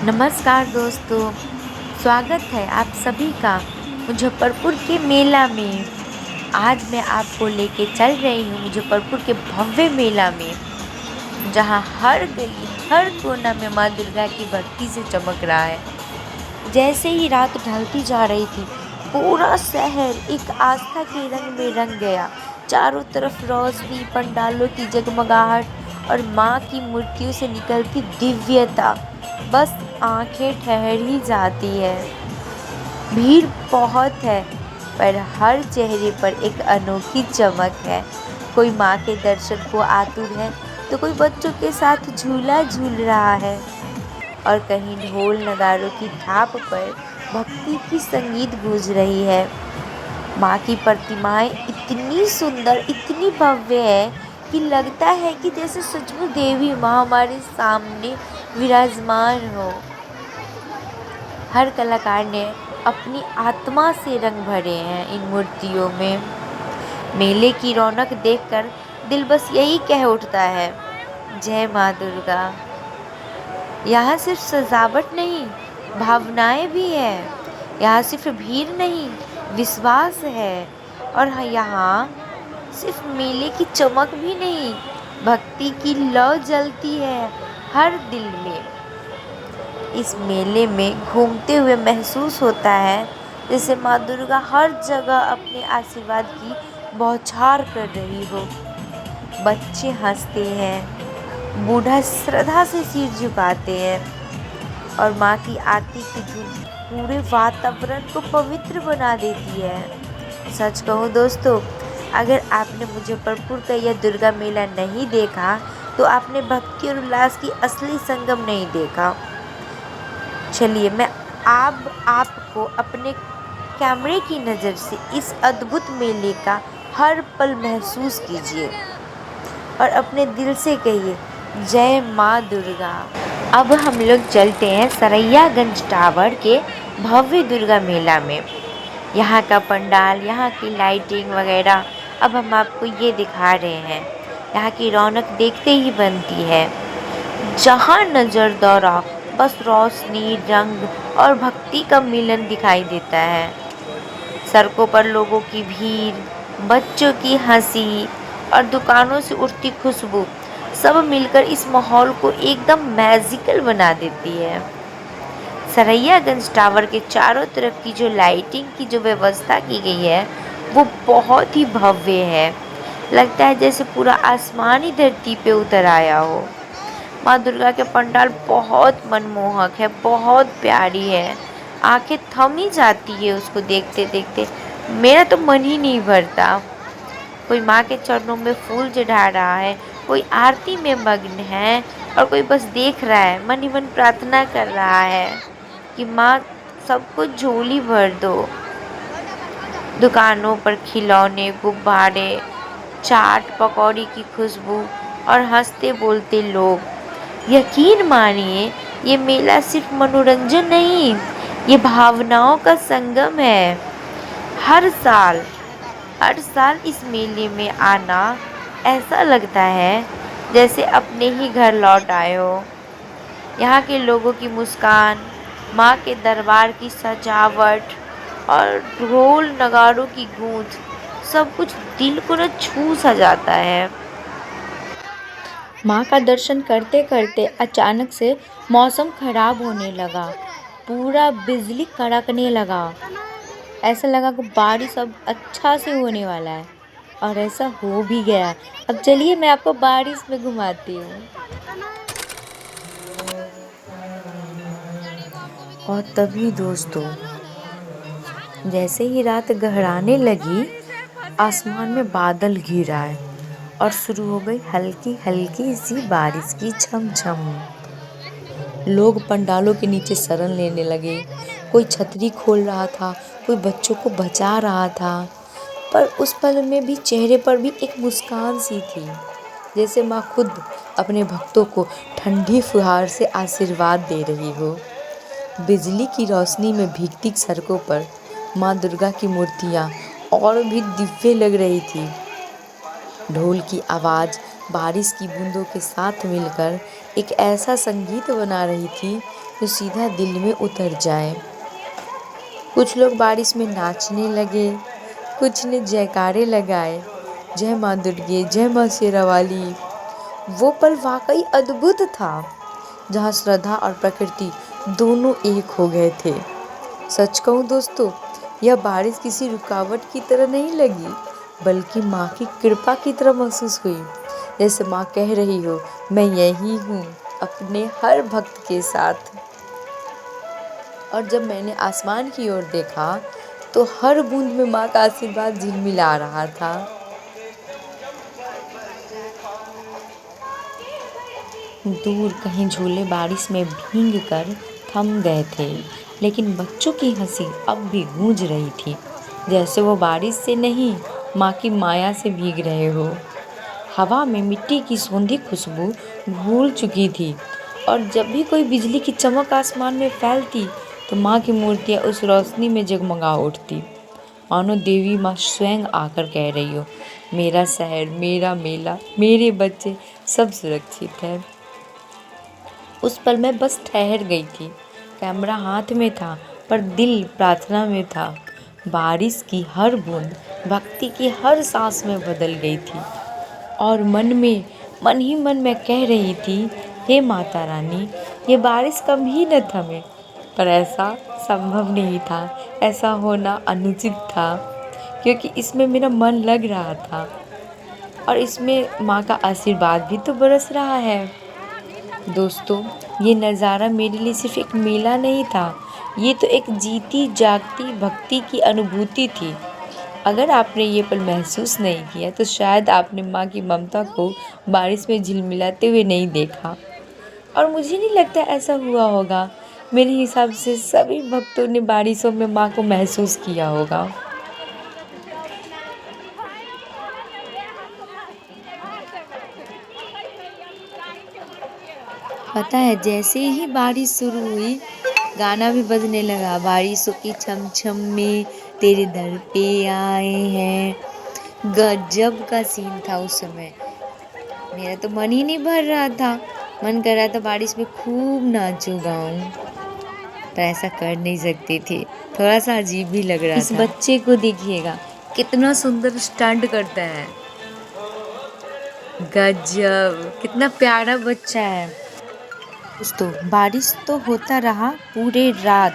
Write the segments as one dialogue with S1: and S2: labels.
S1: नमस्कार दोस्तों, स्वागत है आप सभी का मुजफ्फरपुर के मेला में। आज मैं आपको लेके चल रही हूँ मुजफ्फरपुर के भव्य मेला में, जहाँ हर गली हर कोना में माँ दुर्गा की भक्ति से चमक रहा है। जैसे ही रात ढलती जा रही थी, पूरा शहर एक आस्था के रंग में रंग गया। चारों तरफ रोशनी, पंडालों की जगमगाहट और माँ की मूर्तियों से निकलती दिव्यता बस आंखें ठहर ही जाती है। भीड़ बहुत है, पर हर चेहरे पर एक अनोखी चमक है। कोई माँ के दर्शन को आतुर है, तो कोई बच्चों के साथ झूला झूल रहा है और कहीं ढोल नगाड़ों की थाप पर भक्ति की संगीत गूंज रही है। माँ की प्रतिमाएं इतनी सुंदर, इतनी भव्य है कि लगता है कि जैसे सचमुच देवी माँ हमारे सामने विराजमान हो। हर कलाकार ने अपनी आत्मा से रंग भरे हैं इन मूर्तियों में। मेले की रौनक देखकर दिल बस यही कह उठता है, जय माँ दुर्गा। यहाँ सिर्फ सजावट नहीं, भावनाएं भी है। यहाँ सिर्फ भीड़ नहीं, विश्वास है। और यहाँ सिर्फ मेले की चमक भी नहीं, भक्ति की लौ जलती है हर दिल में। इस मेले में घूमते हुए महसूस होता है जैसे माँ दुर्गा हर जगह अपने आशीर्वाद की बौछार कर रही हो। बच्चे हंसते हैं, बूढ़ा श्रद्धा से सिर झुकाते हैं और माँ की आरती की धूप पूरे वातावरण को पवित्र बना देती है। सच कहूँ दोस्तों, अगर आपने मुजफ्फरपुर का यह दुर्गा मेला नहीं देखा तो आपने भक्ति और उल्लास की असली संगम नहीं देखा। चलिए मैं आपको अपने कैमरे की नज़र से इस अद्भुत मेले का हर पल महसूस कीजिए और अपने दिल से कहिए, जय माँ दुर्गा। अब हम लोग चलते हैं सरैयागंज टावर के भव्य दुर्गा मेला में। यहाँ का पंडाल, यहाँ की लाइटिंग वगैरह अब हम आपको ये दिखा रहे हैं। यहाँ की रौनक देखते ही बनती है। जहाँ नज़र दौड़ा बस रोशनी, रंग और भक्ति का मिलन दिखाई देता है। सड़कों पर लोगों की भीड़, बच्चों की हंसी और दुकानों से उठती खुशबू सब मिलकर इस माहौल को एकदम मैजिकल बना देती है। सरैयागंज टावर के चारों तरफ की जो लाइटिंग की जो व्यवस्था की गई है वो बहुत ही भव्य है। लगता है जैसे पूरा आसमान ही धरती पे उतर आया हो। माँ दुर्गा के पंडाल बहुत मनमोहक है, बहुत प्यारी है। आंखें थम ही जाती है उसको देखते देखते। मेरा तो मन ही नहीं भरता। कोई माँ के चरणों में फूल चढ़ा रहा है, कोई आरती में मग्न है और कोई बस देख रहा है, मन ही मन प्रार्थना कर रहा है कि माँ सबको झोली भर दो। दुकानों पर खिलौने, गुब्बारे, चाट, पकौड़ी की खुशबू और हंसते बोलते लोग। यकीन मानिए, ये मेला सिर्फ मनोरंजन नहीं, ये भावनाओं का संगम है। हर साल इस मेले में आना ऐसा लगता है जैसे अपने ही घर लौट आए हो। यहाँ के लोगों की मुस्कान, माँ के दरबार की सजावट और ढोल नगाड़ों की गूंज सब कुछ दिल को न छू सा जाता है। माँ का दर्शन करते करते अचानक से मौसम खराब होने लगा। पूरा बिजली कड़कने लगा। ऐसा लगा कि बारिश अब अच्छा से होने वाला है और ऐसा हो भी गया। अब चलिए मैं आपको बारिश में घुमाती हूँ। और तभी दोस्तों, जैसे ही रात गहराने लगी, आसमान में बादल घिर आए और शुरू हो गई हल्की हल्की सी बारिश की झमझम। लोग पंडालों के नीचे शरण लेने लगे। कोई छतरी खोल रहा था, कोई बच्चों को बचा रहा था। पर उस पल में भी चेहरे पर भी एक मुस्कान सी थी, जैसे माँ खुद अपने भक्तों को ठंडी फुहार से आशीर्वाद दे रही हो। बिजली की रोशनी में भीगती सड़कों पर माँ दुर्गा की मूर्तियाँ और भी दिव्य लग रही थी। ढोल की आवाज़ बारिश की बूंदों के साथ मिलकर एक ऐसा संगीत बना रही थी जो सीधा दिल में उतर जाए। कुछ लोग बारिश में नाचने लगे, कुछ ने जयकारे लगाए, जय माँ दुर्गे, जय माँ शेरावाली। वो पल वाकई अद्भुत था, जहाँ श्रद्धा और प्रकृति दोनों एक हो गए थे। सच कहूँ दोस्तों, यह बारिश किसी रुकावट की तरह नहीं लगी, बल्कि माँ की कृपा की तरह महसूस हुई। जैसे माँ कह रही हो, मैं यही हूँ अपने हर भक्त के साथ। और जब मैंने आसमान की ओर देखा तो हर बूंद में माँ का आशीर्वाद झिलमिला रहा था। दूर कहीं झूले बारिश में भीग कर थम गए थे, लेकिन बच्चों की हंसी अब भी गूंज रही थी, जैसे वो बारिश से नहीं, माँ की माया से भीग रहे हो। हवा में मिट्टी की सोंधी खुशबू घुल चुकी थी, और जब भी कोई बिजली की चमक आसमान में फैलती तो माँ की मूर्तियाँ उस रोशनी में जगमगा उठती, मानो देवी माँ स्वयं आकर कह रही हो, मेरा शहर, मेरा मेला, मेरे बच्चे सब सुरक्षित है। उस पल मैं बस ठहर गई थी। कैमरा हाथ में था, पर दिल प्रार्थना में था। बारिश की हर बूंद भक्ति की हर सांस में बदल गई थी, और मन ही मन में कह रही थी, हे माता रानी, ये बारिश कभी न थमे। पर ऐसा संभव नहीं था, ऐसा होना अनुचित था, क्योंकि इसमें मेरा मन लग रहा था, और इसमें माँ का आशीर्वाद भी तो बरस रहा है। दोस्तों, ये नज़ारा मेरे लिए सिर्फ एक मेला नहीं था, ये तो एक जीती जागती भक्ति की अनुभूति थी। अगर आपने ये पल महसूस नहीं किया तो शायद आपने माँ की ममता को बारिश में झिलमिलाते हुए नहीं देखा, और मुझे नहीं लगता ऐसा हुआ होगा। मेरे हिसाब से सभी भक्तों ने बारिशों में माँ को महसूस किया होगा। पता है, जैसे ही बारिश शुरू हुई गाना भी बजने लगा, बारिशों की छमछम में तेरे दर पे आए हैं। गजब का सीन था उस समय। मेरा तो मन ही नहीं भर रहा था, मन कर रहा था बारिश में खूब नाचूं गाऊं, पर ऐसा कर नहीं सकती थी, थोड़ा सा अजीब भी लग रहा था। इस बच्चे को देखिएगा, कितना सुंदर स्टंट करता है, गजब, कितना प्यारा बच्चा है। दोस्तों, बारिश तो होता रहा पूरे रात,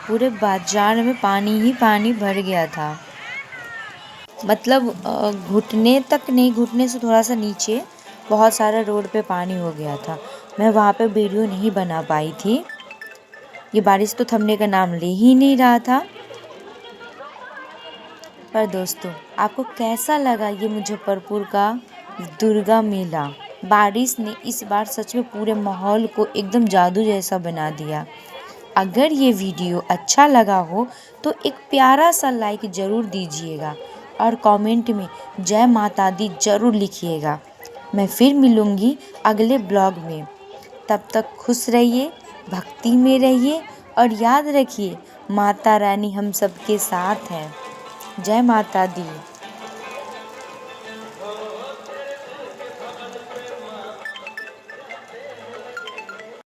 S1: पूरे बाजार में पानी ही पानी भर गया था। मतलब घुटने तक नहीं, घुटने से थोड़ा सा नीचे बहुत सारा रोड पे पानी हो गया था। मैं वहाँ पे वीडियो नहीं बना पाई थी, ये बारिश तो थमने का नाम ले ही नहीं रहा था। पर दोस्तों, आपको कैसा लगा ये मुजफ्फरपुर का दुर्गा मेला? बारिश ने इस बार सच में पूरे माहौल को एकदम जादू जैसा बना दिया। अगर ये वीडियो अच्छा लगा हो तो एक प्यारा सा लाइक ज़रूर दीजिएगा, और कमेंट में जय माता दी ज़रूर लिखिएगा। मैं फिर मिलूँगी अगले ब्लॉग में। तब तक खुश रहिए, भक्ति में रहिए, और याद रखिए, माता रानी हम सबके साथ हैं। जय माता दी।